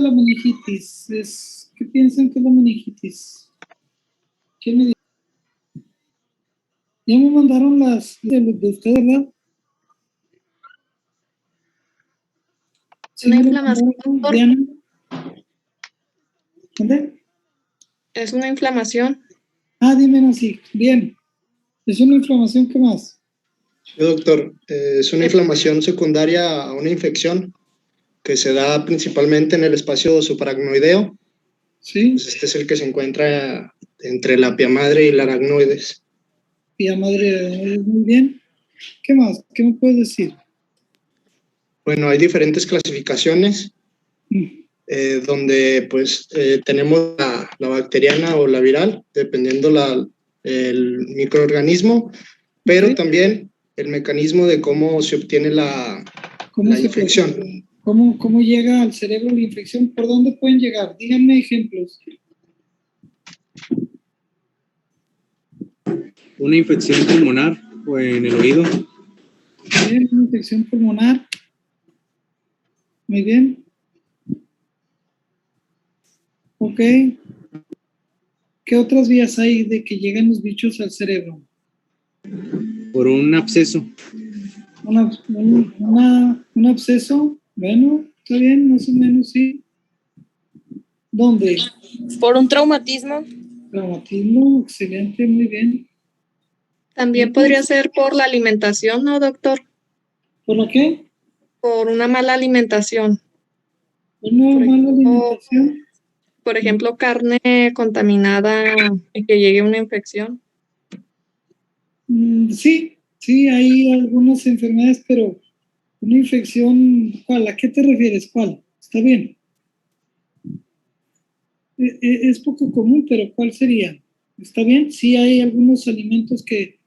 la meningitis? ¿Qué piensan que es la meningitis? ¿Quién me dice? Ya me mandaron las de ustedes, ¿verdad? ¿Sí Una me lo inflamación, mandaron, doctor. Diana? ¿Dónde? Es una inflamación. Dímelo así. Bien. ¿Es una inflamación? ¿Qué más? Sí, doctor, es una inflamación secundaria a una infección que se da principalmente en el espacio supraracnoideo. Sí. Pues este es el que se encuentra entre la pia madre y la aracnoides. Pia madre, muy bien. ¿Qué más? ¿Qué me puedes decir? Bueno, hay diferentes clasificaciones donde pues tenemos la bacteriana o la viral, dependiendo el microorganismo, pero Okay. también el mecanismo de cómo se obtiene la infección. ¿Cómo llega al cerebro la infección? ¿Por dónde pueden llegar? Díganme ejemplos. Una infección pulmonar o en el oído. Bien, una infección pulmonar. Muy bien. Ok. ¿Qué otras vías hay de que llegan los bichos al cerebro? Por un absceso. Un absceso. Bueno, está bien, más o menos, sí. ¿Dónde? Por un traumatismo. Traumatismo, excelente, muy bien. También podría ser por la alimentación, ¿no, doctor? ¿Por lo qué? Por una mala alimentación. Una mala alimentación. Por ejemplo, carne contaminada y que llegue una infección. Sí, hay algunas enfermedades, pero una infección, ¿cuál? ¿A qué te refieres? ¿Cuál? Está bien. Es poco común, pero ¿cuál sería? ¿Está bien? Sí, hay algunos alimentos que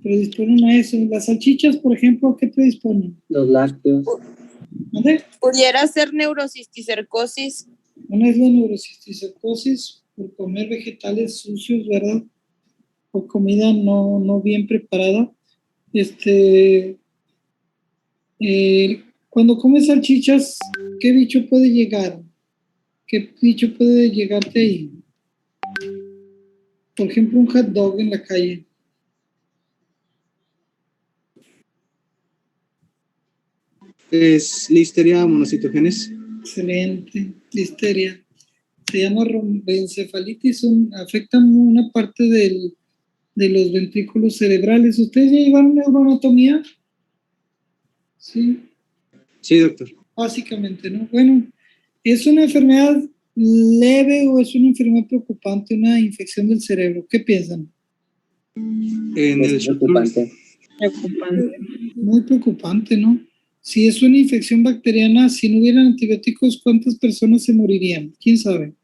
predisponen a eso. Las salchichas, por ejemplo, ¿a qué predisponen? Los lácteos. ¿Dónde? Pudiera ser neurocisticercosis. Una es la neurocisticercosis por comer vegetales sucios, ¿verdad? O comida no bien preparada. Cuando comes salchichas, ¿qué bicho puede llegar? ¿Qué bicho puede llegarte ahí? Por ejemplo, un hot dog en la calle. Es Listeria monocitogenes. Excelente. Listeria. Se llama romboencefalitis. Afecta una parte de los ventrículos cerebrales. ¿Ustedes ya llevaron neuroanatomía? Sí. Sí, doctor. Básicamente, ¿no? Bueno, ¿es una enfermedad leve o es una enfermedad preocupante, una infección del cerebro? ¿Qué piensan? Es preocupante. Muy preocupante, ¿no? Si es una infección bacteriana, si no hubieran antibióticos, ¿cuántas personas se morirían? ¿Quién sabe?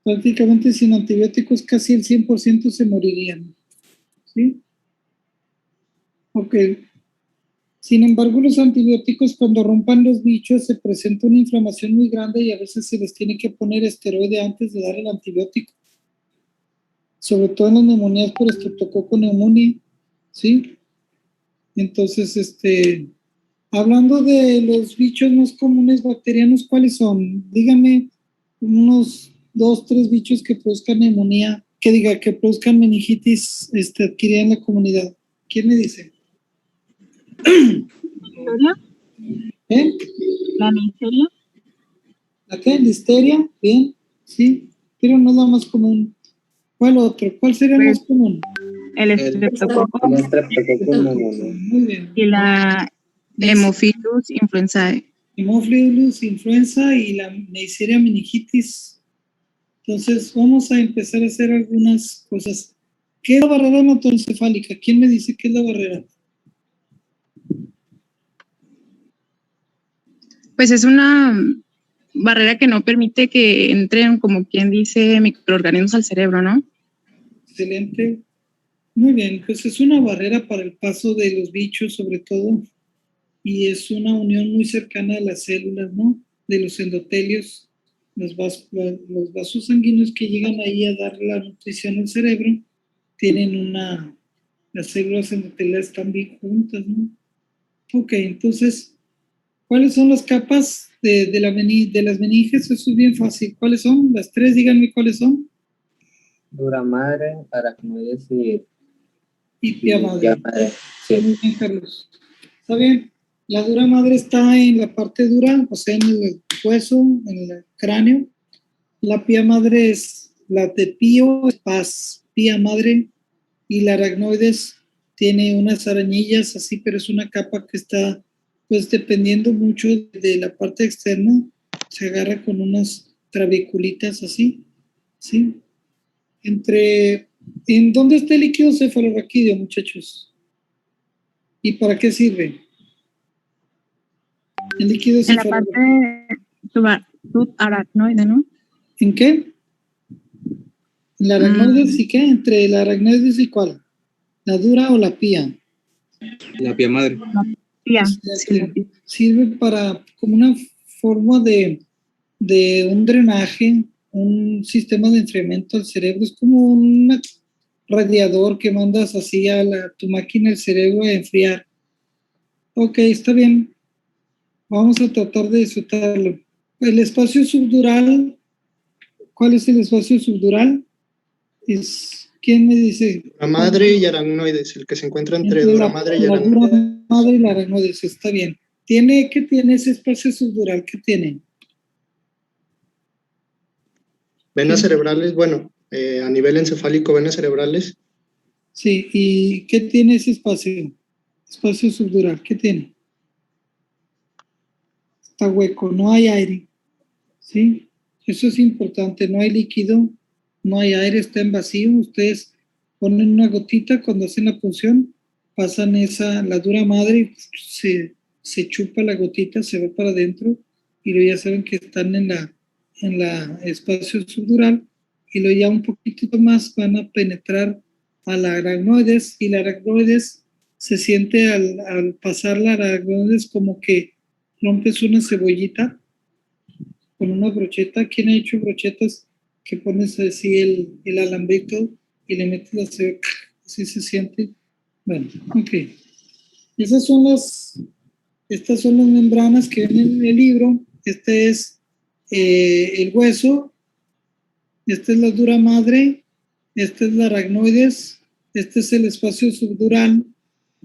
Prácticamente sin antibióticos casi el 100% se morirían. ¿Sí? Ok. Sin embargo, los antibióticos cuando rompan los bichos se presenta una inflamación muy grande y a veces se les tiene que poner esteroide antes de dar el antibiótico. Sobre todo en las neumonías por estreptococo neumonía. ¿Sí? Entonces, hablando de los bichos más comunes bacterianos, ¿cuáles son? Dígame unos 2, 3 bichos que produzcan neumonía, que produzcan meningitis adquirida en la comunidad. ¿Quién me dice? ¿Listeria? ¿Eh? ¿La listeria? ¿La qué? ¿Listeria? Bien, sí, pero no es la más común. ¿Cuál otro? ¿Cuál sería el más común? El estreptococo. El estreptococo neumonía. Muy bien. Y la Haemophilus influenzae. Haemophilus influenza y la Neisseria meningitis. Entonces, vamos a empezar a hacer algunas cosas. ¿Qué es la barrera hematoencefálica? ¿Quién me dice qué es la barrera? Pues es una barrera que no permite que entren, como quien dice, microorganismos al cerebro, ¿no? Excelente. Muy bien, pues es una barrera para el paso de los bichos, sobre todo, y es una unión muy cercana a las células, ¿no? De los endotelios, los vasos sanguíneos que llegan ahí a dar la nutrición al cerebro, tienen las células endoteliales están bien juntas, ¿no? Ok, entonces, ¿Cuáles son las capas de las meninges? Eso es bien fácil. ¿Cuáles son? Las tres, díganme cuáles son. Dura madre, aracnoides Y pía madre. madre. Sí, Sí. muy bien, Carlos. ¿Está bien? La dura madre está en la parte dura, o sea, en el hueso, en el cráneo. La pía madre es la de pío, es paz, pía madre. Y la aracnoides tiene unas arañillas así, pero es una capa que está, pues dependiendo mucho de la parte externa, se agarra con unas trabeculitas así, ¿sí? ¿En dónde está el líquido cefalorraquídeo, muchachos? ¿Y para qué sirve? El líquido En la parte cefalorraquídeo. subaracnoide, ¿no? ¿En qué? ¿En la aracnoides y qué? ¿Entre la aracnoides y cuál? ¿La dura o la pía? La pía madre. Tía. Sirve para como una forma de un drenaje, un sistema de enfriamiento al cerebro. Es como un radiador que mandas así a tu máquina del cerebro a enfriar. Ok, está bien. Vamos a tratar de disfrutarlo. El espacio subdural, ¿cuál es el espacio subdural? ¿Quién me dice? Dura madre y aracnoides, el que se encuentra entre Entre dura la madre y dura aracnoides. madre y la aracnoides, está bien. ¿Qué tiene ese espacio subdural? ¿Qué tiene? Venas cerebrales, bueno, a nivel encefálico, venas cerebrales. Sí, ¿y qué tiene ese espacio? Espacio subdural, ¿qué tiene? Está hueco, no hay aire, ¿sí? Eso es importante, no hay líquido, no hay aire, está en vacío. Ustedes ponen una gotita cuando hacen la punción, pasan la dura madre y se chupa la gotita, se va para adentro y luego ya saben que están en la espacio subdural y luego ya un poquito más van a penetrar a la aracnoides y la aracnoides se siente al pasar la aracnoides como que rompes una cebollita con una brocheta. ¿Quién ha hecho brochetas que pones así el alambrito y le metes la cebolla? Así se siente. Bueno, ok. Estas son las membranas que ven en el libro. Este es el hueso. Esta es la dura madre. Esta es la aracnoides. Este es el espacio subdural.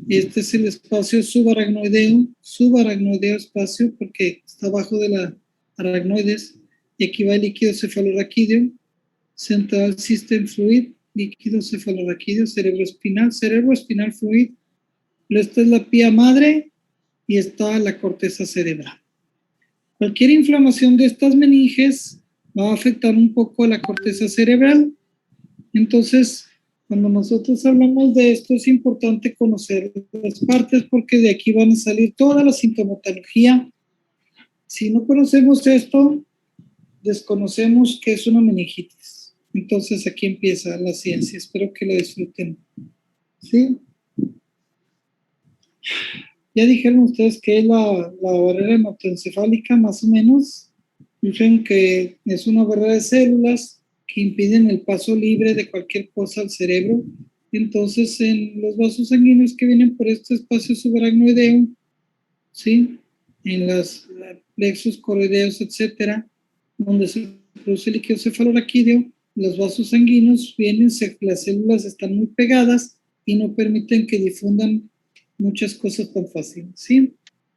Y este es el espacio subaracnoideo espacio, porque está abajo de la aracnoides. Y aquí va el líquido cefalorraquídeo, central system fluid, líquido cefalorraquídeo, cerebroespinal fluid. Esta es la pía madre y está la corteza cerebral. Cualquier inflamación de estas meninges va a afectar un poco a la corteza cerebral. Entonces, cuando nosotros hablamos de esto, es importante conocer las partes porque de aquí van a salir toda la sintomatología. Si no conocemos esto, desconocemos qué es una meningitis. Entonces, aquí empieza la ciencia. Espero que la disfruten. ¿Sí? Ya dijeron ustedes qué es la barrera hematoencefálica, más o menos. Dicen que es una barrera de células que impiden el paso libre de cualquier cosa al cerebro. Entonces, en los vasos sanguíneos que vienen por este espacio subaracnoideo, ¿sí? En los plexos coroideos, etcétera, donde se produce líquido cefalorraquídeo, los vasos sanguíneos vienen, las células están muy pegadas y no permiten que difundan muchas cosas tan fácil, ¿sí?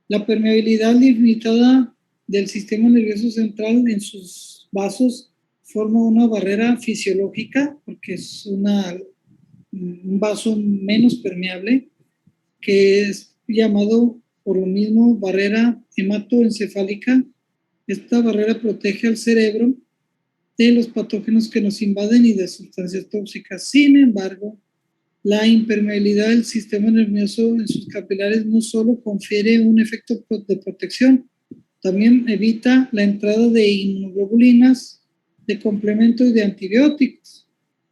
La permeabilidad limitada del sistema nervioso central en sus vasos forma una barrera fisiológica, porque es un vaso menos permeable, que es llamado por lo mismo barrera hematoencefálica. Esta barrera protege al cerebro de los patógenos que nos invaden y de sustancias tóxicas. Sin embargo, la impermeabilidad del sistema nervioso en sus capilares no solo confiere un efecto de protección, también evita la entrada de inmunoglobulinas, de complemento y de antibióticos,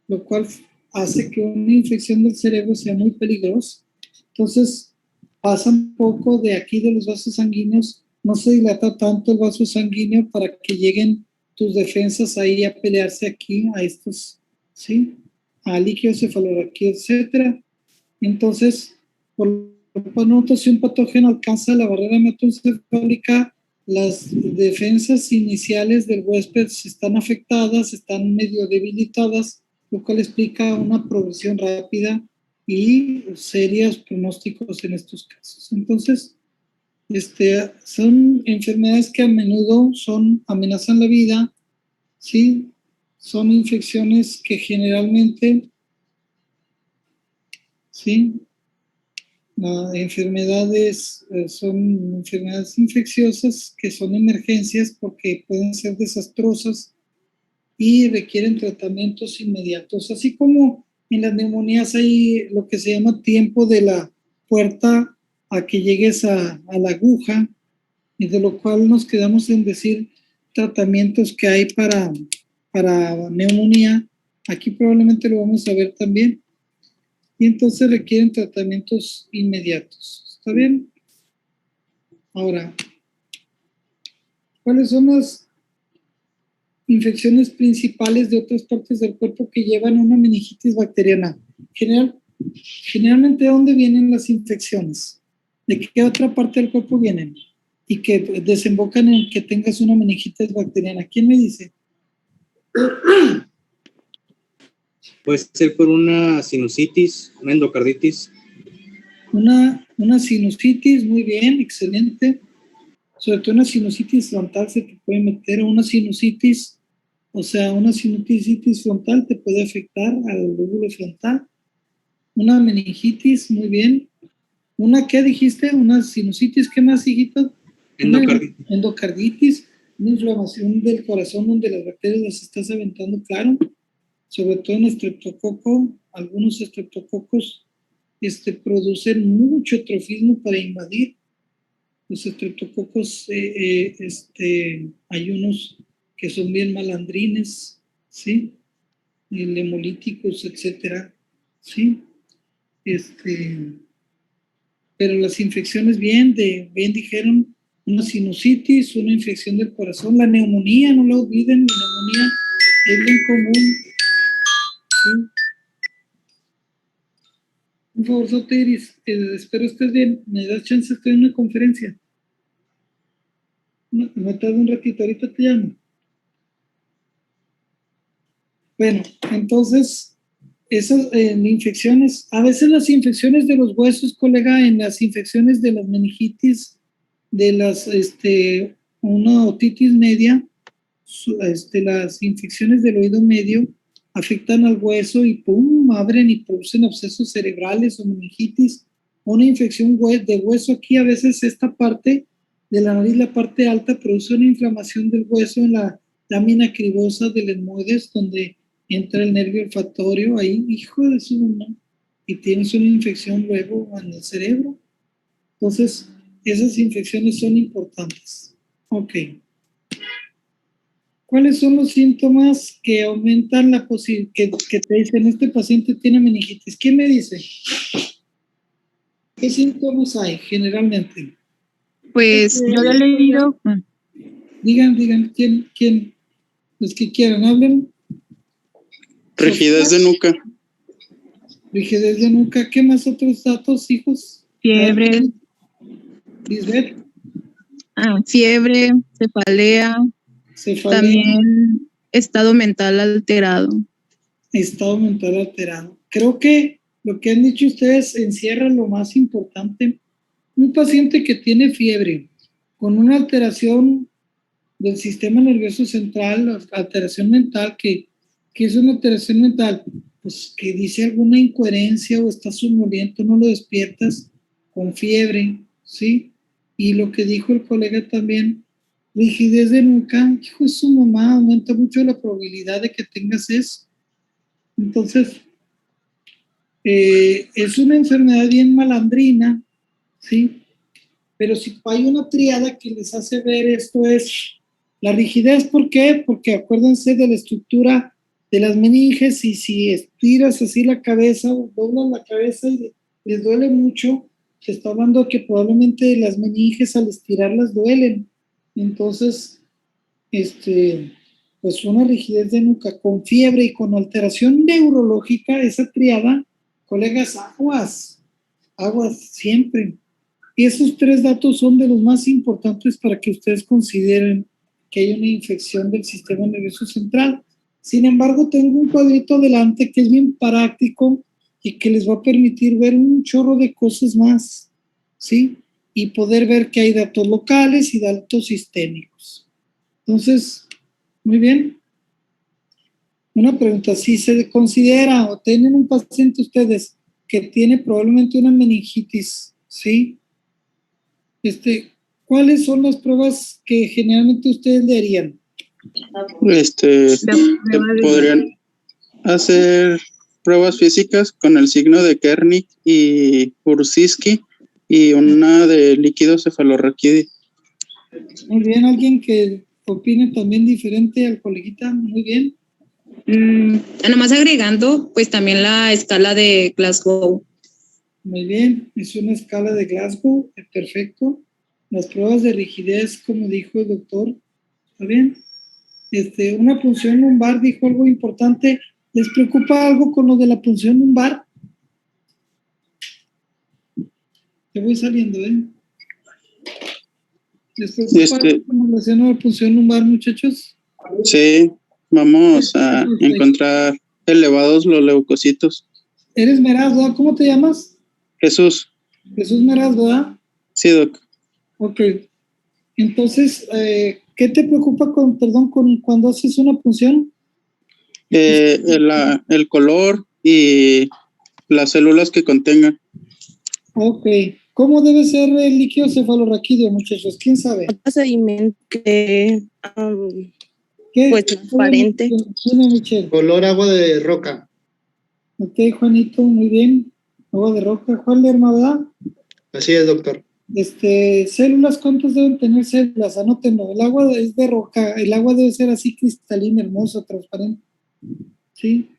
lo cual hace que una infección del cerebro sea muy peligrosa. Entonces, pasa un poco de aquí de los vasos sanguíneos, no se dilata tanto el vaso sanguíneo para que lleguen tus defensas ahí a pelearse aquí a estos, ¿sí? A líquido cefalorraquídeo, etcétera. Entonces, por si un patógeno alcanza la barrera hematoencefálica, las defensas iniciales del huésped están afectadas, están medio debilitadas, lo cual explica una progresión rápida y serios pronósticos en estos casos. Entonces, son enfermedades que a menudo amenazan la vida, ¿sí? Son infecciones que generalmente, ¿sí? Son enfermedades infecciosas que son emergencias porque pueden ser desastrosas y requieren tratamientos inmediatos, así como en las neumonías hay lo que se llama tiempo de la puerta a que llegues a la aguja, y de lo cual nos quedamos en decir tratamientos que hay para neumonía. Aquí probablemente lo vamos a ver también. Y entonces requieren tratamientos inmediatos. ¿Está bien? Ahora, ¿cuáles son las infecciones principales de otras partes del cuerpo que llevan a una meningitis bacteriana? Generalmente, ¿de dónde vienen las infecciones? ¿De qué otra parte del cuerpo vienen? Y que desembocan en que tengas una meningitis bacteriana. ¿Quién me dice? Puede ser por una sinusitis, una endocarditis. Una sinusitis, muy bien, excelente. Sobre todo una sinusitis frontal se te puede meter, una sinusitis, o sea, una sinusitis frontal te puede afectar al lóbulo frontal. Una meningitis, muy bien. ¿Una qué dijiste? Una sinusitis, ¿qué más, hijito? Endocarditis. Una endocarditis, una inflamación del corazón donde las bacterias las estás aventando, claro. Sobre todo en estreptococo, algunos estreptococos producen mucho trofismo para invadir. Los estreptococos, hay unos que son bien malandrines, ¿sí? Hemolíticos, etcétera, ¿sí? Pero las infecciones bien dijeron, una sinusitis, una infección del corazón, la neumonía, no la olviden, la neumonía es bien común. ¿Sí? Un favor, Sotiris, espero estés bien, me das chance, estoy en una conferencia. Me tardo un ratito, ahorita te llamo. Bueno, entonces, esas infecciones, a veces las infecciones de los huesos, colega, en las infecciones de las meningitis, de las, una otitis media, las infecciones del oído medio afectan al hueso y pum, abren y producen abscesos cerebrales o meningitis. Una infección de hueso aquí, a veces esta parte de la nariz, la parte alta, produce una inflamación del hueso en la lámina cribosa del etmoides, donde entra el nervio olfatorio, ahí, hijo de su mamá, y tienes una infección luego en el cerebro. Entonces, esas infecciones son importantes. Ok. ¿Cuáles son los síntomas que aumentan la posibilidad, que te dicen, este paciente tiene meningitis? ¿Quién me dice? ¿Qué síntomas hay generalmente? Pues yo había leído. Digan, ¿quién? Los que quieran, hablen. Rigidez de nuca. Rigidez de nuca. ¿Qué más otros datos, hijos? Fiebre. Lisbeth. Fiebre, cefalea. También estado mental alterado. Estado mental alterado. Creo que lo que han dicho ustedes encierra lo más importante. Un paciente que tiene fiebre con una alteración del sistema nervioso central, alteración mental, que es una alteración mental, pues que dice alguna incoherencia o está somnoliento, no lo despiertas, con fiebre, ¿sí? Y lo que dijo el colega también, rigidez de nuca, hijo de su mamá, aumenta mucho la probabilidad de que tengas eso. Entonces, es una enfermedad bien malandrina, ¿sí? Pero si hay una triada que les hace ver esto es la rigidez. ¿Por qué? Porque acuérdense de la estructura de las meninges, y si estiras así la cabeza o doblas la cabeza y les duele mucho, se está hablando que probablemente las meninges al estirarlas duelen. Entonces, pues una rigidez de nuca con fiebre y con alteración neurológica, esa triada, colegas, aguas. agua siempre. Y esos 3 datos son de los más importantes para que ustedes consideren que hay una infección del sistema nervioso central. Sin embargo, tengo un cuadrito adelante que es bien práctico y que les va a permitir ver un chorro de cosas más, ¿sí? Y poder ver que hay datos locales y datos sistémicos. Entonces, muy bien. Una pregunta, si se considera o tienen un paciente ustedes que tiene probablemente una meningitis, ¿sí? ¿Cuáles son las pruebas que generalmente ustedes le harían? Podrían hacer pruebas físicas con el signo de Kernick y Ursiski y una de líquido cefalorraquídeo. Muy bien, alguien que opine también diferente al coleguita, muy bien. Nomás agregando, pues también la escala de Glasgow. Muy bien, es una escala de Glasgow, perfecto. Las pruebas de rigidez, como dijo el doctor, ¿está bien? Una punción lumbar, dijo algo importante. ¿Les preocupa algo con lo de la punción lumbar? Te voy saliendo, ¿eh? ¿Les preocupa algo con relación a la punción lumbar, muchachos? Sí, vamos a encontrar elevados los leucocitos. Eres Meraz, ¿verdad? ¿Cómo te llamas? Jesús. Jesús Meraz, ¿verdad? Sí, doc. Ok. Entonces, ¿qué te preocupa con cuando haces una punción? El color y las células que contengan. Ok. ¿Cómo debe ser el líquido cefalorraquídeo, muchachos? ¿Quién sabe? Procedimiento ¿Qué? pues transparente. Dime, Michelle. Color agua de roca. Ok, Juanito, muy bien. Agua de roca. Juan Lerma, ¿verdad? Así es, doctor. Células, ¿cuántas deben tener células? Anótenlo. El agua es de roca. El agua debe ser así cristalina, hermoso, transparente. ¿Sí?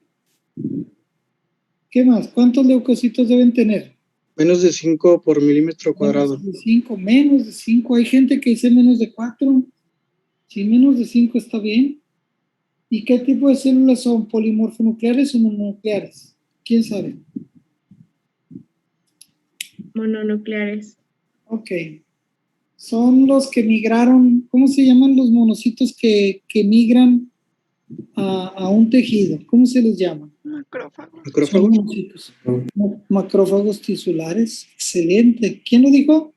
¿Qué más? ¿Cuántos leucocitos deben tener? Menos de 5 por milímetro cuadrado. Menos de 5. Hay gente que dice menos de 4. Si menos de 5 está bien. ¿Y qué tipo de células son? ¿Polimorfonucleares o mononucleares? ¿Quién sabe? Mononucleares. Ok. Son los que migraron, ¿cómo se llaman los monocitos que migran a un tejido? ¿Cómo se les llama? Macrófagos. ¿Macrófagos? Son monocitos. Macrófagos tisulares. Excelente. ¿Quién lo dijo?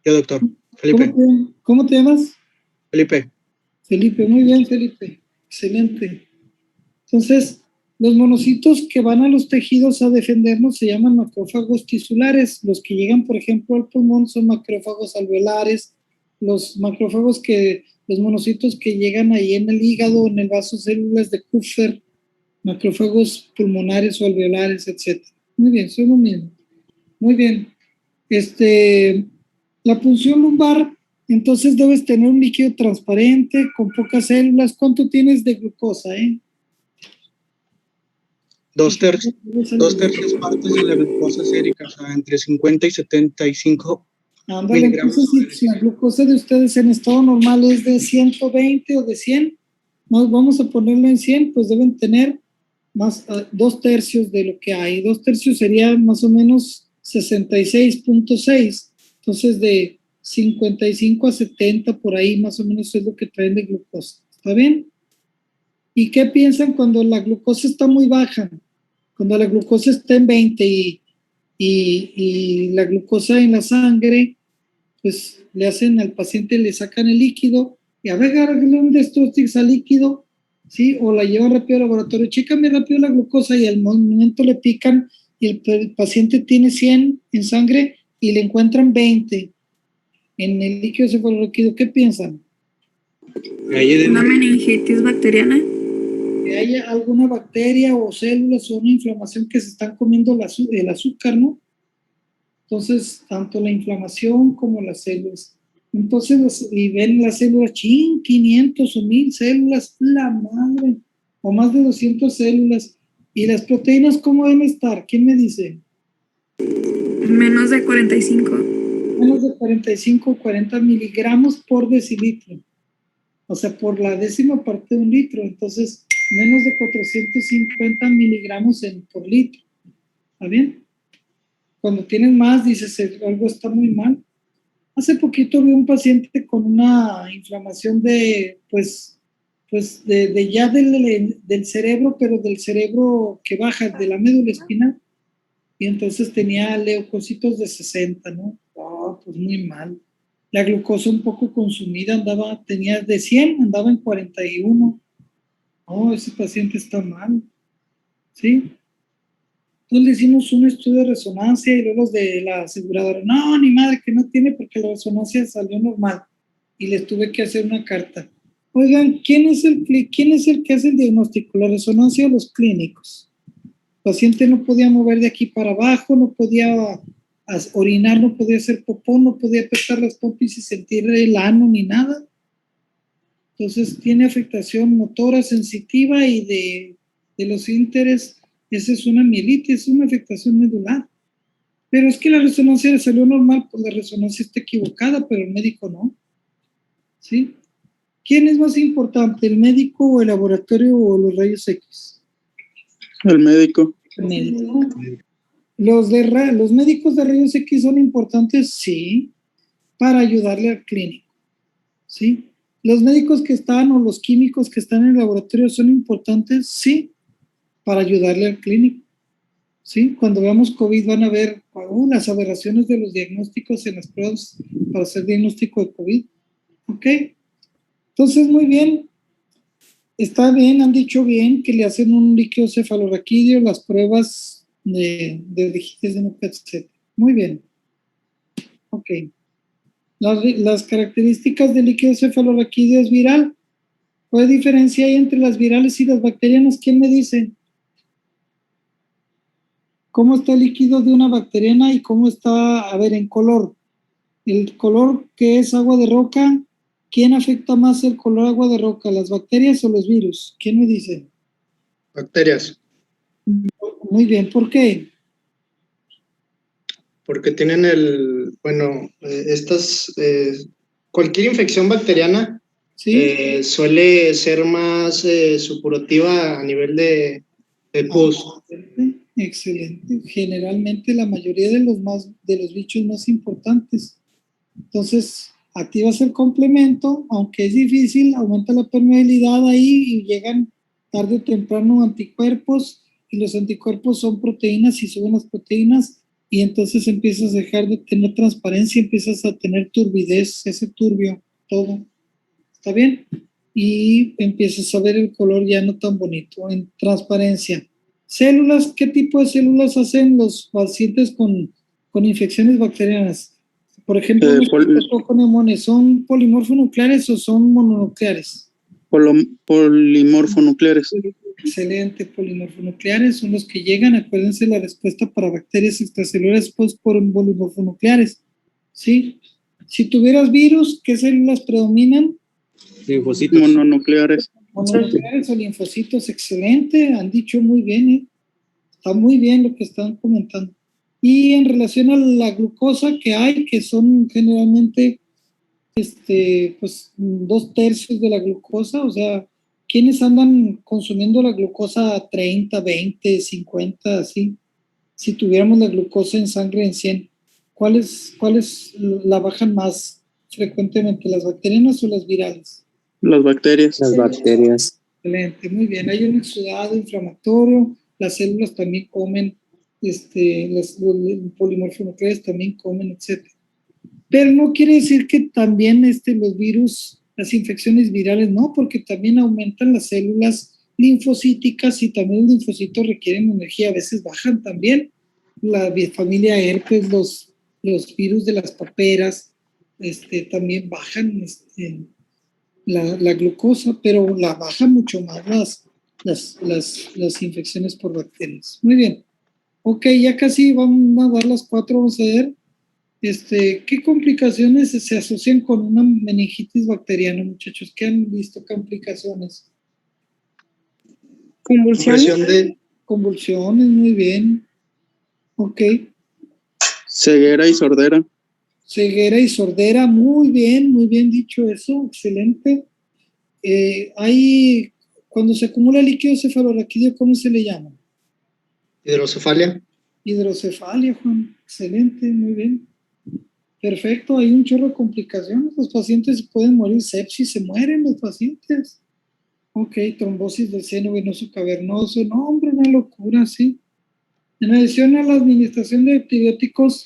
Yo, doctor. Felipe. ¿Cómo te llamas? Felipe. Felipe, muy bien, Felipe. Excelente. Entonces, los monocitos que van a los tejidos a defendernos se llaman macrófagos tisulares. Los que llegan, por ejemplo, al pulmón son macrófagos alveolares. Los monocitos que llegan ahí en el hígado, en el vaso, células de Kupffer, macrófagos pulmonares o alveolares, etc. Muy bien, son lo mismo. Muy bien. La punción lumbar, entonces debes tener un líquido transparente, con pocas células. ¿Cuánto tienes de glucosa, Dos tercios partes de la glucosa sérica, o sea, entre 50 y 75 Ándale, miligramos. entonces si la glucosa de ustedes en estado normal es de 120 o de 100, vamos a ponerlo en 100, pues deben tener más 2 tercios de lo que hay. 2 tercios sería más o menos 66.6. Entonces de 55 a 70 por ahí más o menos es lo que traen de glucosa. ¿Está bien? ¿Y qué piensan cuando la glucosa está muy baja? Cuando la glucosa está en 20 y la glucosa en la sangre, pues le hacen al paciente, le sacan el líquido y a ver, agárrale un Destrostix al líquido, ¿sí? O la llevan rápido al laboratorio, chécame rápido la glucosa y al momento le pican y el paciente tiene 100 en sangre y le encuentran 20 en el líquido cefalorraquídeo. ¿Qué piensan? Una meningitis bacteriana. Que haya alguna bacteria o células o una inflamación que se están comiendo el azúcar, ¿no? Entonces, tanto la inflamación como las células. Entonces, y ven las células, 500 o 1000 células, la madre, o más de 200 células. ¿Y las proteínas cómo deben estar? ¿Quién me dice? Menos de 45. Menos de 45 o 40 miligramos por decilitro. O sea, por la décima parte de un litro. Entonces, menos de 450 miligramos por litro. ¿Está bien? cuando tienes más, dices, algo está muy mal. Hace poquito vi un paciente con una inflamación de ya del cerebro, pero del cerebro que baja, de la médula espinal, y entonces tenía leucocitos de 60, ¿no? Pues muy mal. La glucosa un poco consumida, tenía de 100, andaba en 41. Ese paciente está mal, ¿sí? Entonces le hicimos un estudio de resonancia y luego los de la aseguradora, no, ni madre, que no tiene porque la resonancia salió normal. Y les tuve que hacer una carta. Oigan, ¿quién es el que hace el diagnóstico? ¿La resonancia o los clínicos? El paciente no podía mover de aquí para abajo, no podía orinar, no podía hacer popó, no podía apretar las pompis y sentir el ano ni nada. Entonces tiene afectación motora sensitiva y de los ínteres. Esa es una mielitis, es una afectación medular. Pero es que la resonancia le salió normal, pues la resonancia está equivocada, pero el médico no. ¿Sí? ¿Quién es más importante, el médico o el laboratorio o los rayos X? El médico. El médico. Los médicos de rayos X son importantes, sí, para ayudarle al clínico. ¿Sí? Los médicos que están o los químicos que están en el laboratorio son importantes, sí, para ayudarle al clínico. ¿Sí? Cuando veamos COVID van a ver las aberraciones de los diagnósticos en las pruebas para hacer diagnóstico de COVID. ¿Ok? Entonces, muy bien. Está bien, han dicho bien que le hacen un líquido cefalorraquídeo, las pruebas de rigidez de nuca, etc. Muy bien. Ok. Las características del líquido cefalorraquídeo es viral. ¿Cuál diferencia hay entre las virales y las bacterianas? ¿Quién me dice? ¿Cómo está el líquido de una bacteriana y cómo está, a ver, en color? El color que es agua de roca, ¿quién afecta más el color agua de roca, las bacterias o los virus? ¿Quién me dice? Bacterias, Muy bien, ¿por qué? porque tienen cualquier infección bacteriana ¿Sí? suele ser más supurativa a nivel de pus. Excelente. Generalmente la mayoría de los bichos más importantes. Entonces, activas el complemento, aunque es difícil, aumenta la permeabilidad ahí y llegan tarde o temprano anticuerpos, y los anticuerpos son proteínas y suben las proteínas, y entonces empiezas a dejar de tener transparencia, empiezas a tener turbidez, ese turbio, todo. ¿Está bien? Y empiezas a ver el color ya no tan bonito, en transparencia. Células, ¿qué tipo de células hacen los pacientes con infecciones bacterianas? Por ejemplo, con neumones, ¿son polimorfonucleares o son mononucleares? Polimorfonucleares. Excelente, polimorfonucleares son los que llegan, acuérdense la respuesta para bacterias extracelulares por polimorfonucleares. ¿Sí? Si tuvieras virus, ¿qué células predominan? Linfocitos. Mononucleares. Mononucleares o linfocitos, excelente, han dicho muy bien, ¿eh? Está muy bien lo que están comentando. Y en relación a la glucosa que hay, que son generalmente pues 2/3 de la glucosa, o sea, ¿quiénes andan consumiendo la glucosa a 30, 20, 50, así? Si tuviéramos la glucosa en sangre en 100, ¿cuáles la bajan más frecuentemente, las bacterianas o las virales? Las bacterias. Las bacterias. Excelente, muy bien. Hay un exudado inflamatorio, las células también comen, los polimorfonucleares también comen, etc. Pero no quiere decir que también los virus, las infecciones virales, no, porque también aumentan las células linfocíticas y también los linfocitos requieren energía, a veces bajan también. La familia herpes, los virus de las paperas, también bajan la glucosa, pero la baja mucho más las infecciones por bacterias. Muy bien. Ok, ya casi vamos a dar las 4, vamos a ver. ¿Qué complicaciones se asocian con una meningitis bacteriana, muchachos? ¿Qué han visto? ¿Complicaciones? Convulsiones. Convulsiones, muy bien. Ok. Ceguera y sordera. Ceguera y sordera, muy bien dicho eso, excelente. Cuando se acumula líquido cefalorraquídeo, ¿cómo se le llama? Hidrocefalia. Hidrocefalia, Juan. Excelente, muy bien. Perfecto, hay un chorro de complicaciones. Los pacientes pueden morir sepsis, se mueren los pacientes. Ok, trombosis del seno venoso cavernoso. No, hombre, una locura, sí. En adición a la administración de antibióticos,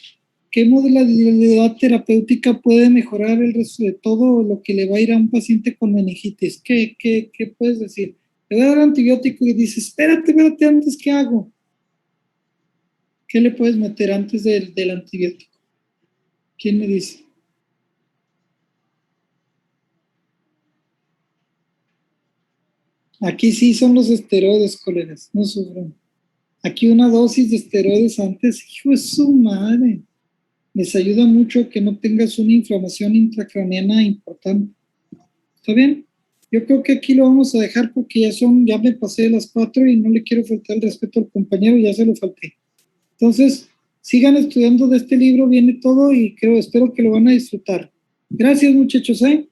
¿qué modalidad terapéutica puede mejorar el resto de todo lo que le va a ir a un paciente con meningitis? ¿Qué puedes decir? Le voy a dar antibiótico y dices, espérate, antes, ¿qué hago? ¿Qué le puedes meter antes del antibiótico? ¿Quién me dice? Aquí sí son los esteroides, colegas, no sufran. Aquí una dosis de esteroides antes, hijo de su madre. Les ayuda mucho a que no tengas una inflamación intracraniana importante. ¿Está bien? Yo creo que aquí lo vamos a dejar porque ya me pasé de las 4 y no le quiero faltar el respeto al compañero, ya se lo falté. Entonces, sigan estudiando de este libro, viene todo y espero que lo van a disfrutar. Gracias, muchachos, ¿eh?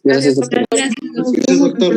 Gracias, doctor. Gracias, doctor.